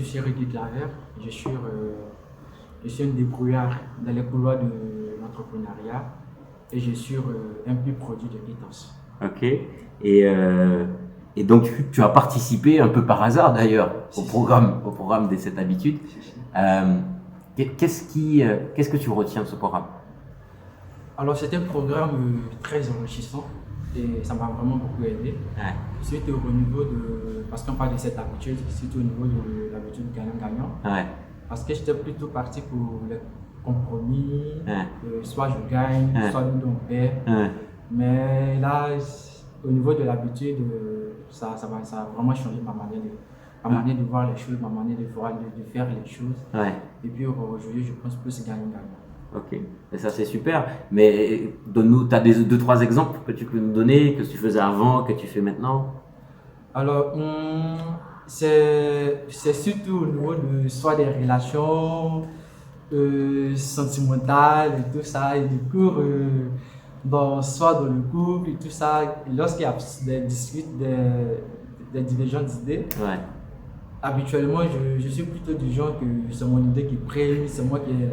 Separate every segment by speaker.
Speaker 1: suis Rudy Claver. Je suis un débrouillard dans les couloirs de l'entrepreneuriat et je suis un pur produit de Ethos.
Speaker 2: Ok. Et donc, tu as participé un peu par hasard d'ailleurs au programme des 7 habitudes. Qu'est-ce que tu retiens de ce programme?
Speaker 1: Alors, c'était un programme très enrichissant et ça m'a vraiment beaucoup aidé.
Speaker 2: Ouais.
Speaker 1: Surtout au niveau de. Parce qu'on parle de cette habitude, surtout au niveau de l'habitude gagnant-gagnant.
Speaker 2: Ouais.
Speaker 1: Parce que j'étais plutôt parti pour le compromis,
Speaker 2: Ouais.
Speaker 1: soit je gagne, soit nous on perd.
Speaker 2: Ouais.
Speaker 1: Mais là, au niveau de l'habitude, ça a vraiment changé ma manière de voir les choses, ma manière de faire les choses.
Speaker 2: Ouais.
Speaker 1: Et puis aujourd'hui, je pense plus gagnant-gagnant.
Speaker 2: Ok, et ça c'est super. Mais donne-nous, tu as 2-3 exemples que tu peux nous donner, que tu faisais avant, que tu fais maintenant?
Speaker 1: Alors, c'est surtout au niveau de soit des relations sentimentales et tout ça. Et du coup, soit dans le couple et tout ça, lorsqu'il y a des disputes, des divergences d'idées,
Speaker 2: Ouais.
Speaker 1: habituellement, je suis plutôt du genre que c'est mon idée qui prime, c'est moi qui ai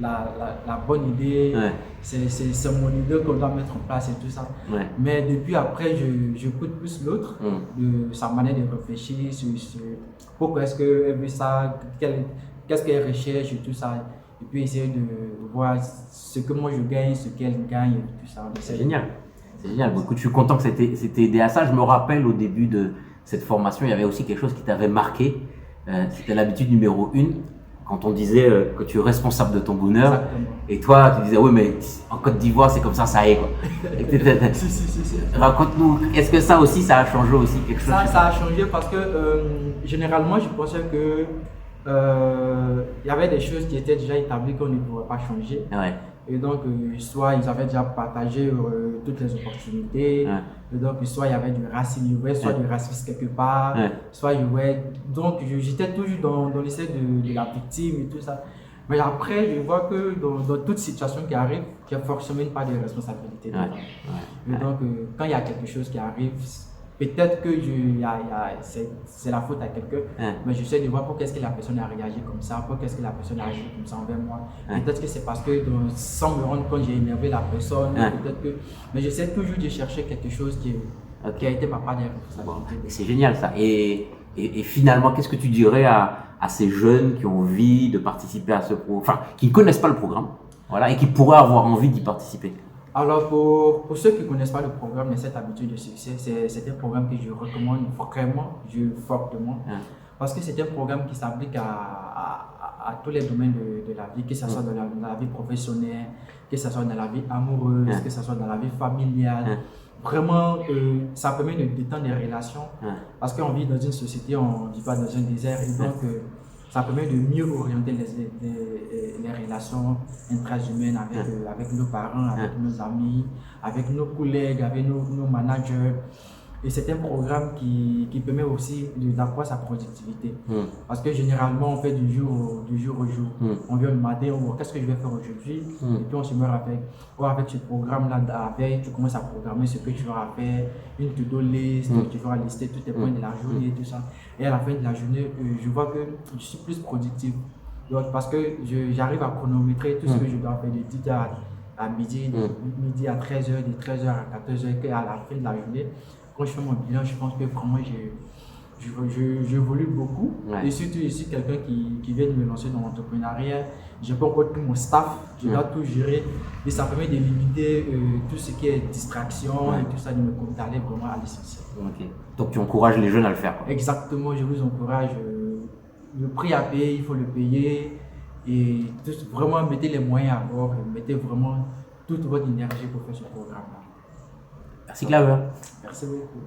Speaker 1: la bonne idée,
Speaker 2: Ouais.
Speaker 1: c'est mon idée qu'on doit mettre en place et tout ça.
Speaker 2: Ouais.
Speaker 1: Mais depuis après, j'écoute plus l'autre, de sa manière de réfléchir sur pourquoi est-ce qu'elle veut ça, qu'est-ce qu'elle recherche et tout ça. Et puis essayer de voir ce que moi je gagne, ce qu'elle gagne et tout ça.
Speaker 2: C'est génial. C'est génial. Beaucoup, je suis content que c'était aidé à ça. Je me rappelle au début de cette formation, il y avait aussi quelque chose qui t'avait marqué. C'était l'habitude numéro 1. Quand on disait que tu es responsable de ton bonheur.
Speaker 1: Exactement.
Speaker 2: Et toi, tu disais, oui, mais en Côte d'Ivoire, c'est comme ça y est, quoi.
Speaker 1: Si.
Speaker 2: Raconte-nous, est-ce que ça aussi, ça a changé aussi quelque chose?
Speaker 1: Ça a changé parce que généralement, je pensais que il y avait des choses qui étaient déjà établies qu'on ne pourrait pas changer.
Speaker 2: Ouais.
Speaker 1: Et donc, soit ils avaient déjà partagé toutes les opportunités,
Speaker 2: Ouais.
Speaker 1: et donc soit il y avait du racisme, il y avait soit du racisme quelque part,
Speaker 2: Ouais.
Speaker 1: soit il y avait. Donc, j'étais toujours dans l'essai de la victime et tout ça. Mais après, je vois que dans toute situation qui arrive, il n'y a forcément pas de responsabilité.
Speaker 2: Ouais.
Speaker 1: Et donc, quand il y a quelque chose qui arrive, peut-être que c'est la faute à quelqu'un, mais j'essaie de voir pourquoi est-ce que la personne a réagi comme ça, pourquoi est-ce que la personne a agi comme ça envers moi. Peut-être que c'est parce que sans me rendre compte, j'ai énervé la personne, peut-être que. Mais j'essaie toujours de chercher quelque chose qui a été ma part de responsabilité.
Speaker 2: C'est génial ça. Et finalement, qu'est-ce que tu dirais à ces jeunes qui ont envie de participer à ce programme, enfin, qui ne connaissent pas le programme, voilà, et qui pourraient avoir envie d'y participer?
Speaker 1: Alors, pour ceux qui ne connaissent pas le programme de cette habitude de succès, c'est un programme que je recommande vraiment, fortement, parce que c'est un programme qui s'applique à tous les domaines de la vie, que ce soit dans la vie professionnelle, que ce soit dans la vie amoureuse, que ce soit dans la vie familiale. Vraiment, ça permet de détendre les relations, parce qu'on vit dans une société, on ne vit pas dans un désert, et donc ça permet de mieux orienter les relations intrahumaines avec nos parents, avec nos amis, avec nos collègues, avec nos managers. Et c'est un programme qui permet aussi d'accroître sa productivité. Parce que généralement, on fait du jour au jour. On vient le matin, on voit qu'est-ce que je vais faire aujourd'hui. Et puis on se met avec ce programme-là, tu commences à programmer ce que tu vas faire, une to-do list, tu vas lister tous tes points de la journée et tout ça. Et à la fin de la journée, je vois que je suis plus productif. Donc, parce que j'arrive à chronométrer tout ce que je dois faire de 10h à midi, de midi à 13h, de 13h à 14h, qu'à la fin de la journée. Quand je fais mon bilan, je pense que vraiment j'évolue beaucoup. Et surtout, je suis quelqu'un qui vient de me lancer dans l'entrepreneuriat. Je n'ai pas encore tout mon staff, je dois tout gérer. Et ça permet d'éliminer tout ce qui est distraction et tout ça, de me d'aller vraiment à l'essentiel.
Speaker 2: Donc tu encourages les jeunes à le faire, quoi.
Speaker 1: Exactement, je vous encourage. Le prix à payer, il faut le payer. Et vraiment, mettez les moyens à bord, mettez vraiment toute votre énergie pour faire ce programme-là.
Speaker 2: Merci Claver.
Speaker 1: Merci beaucoup.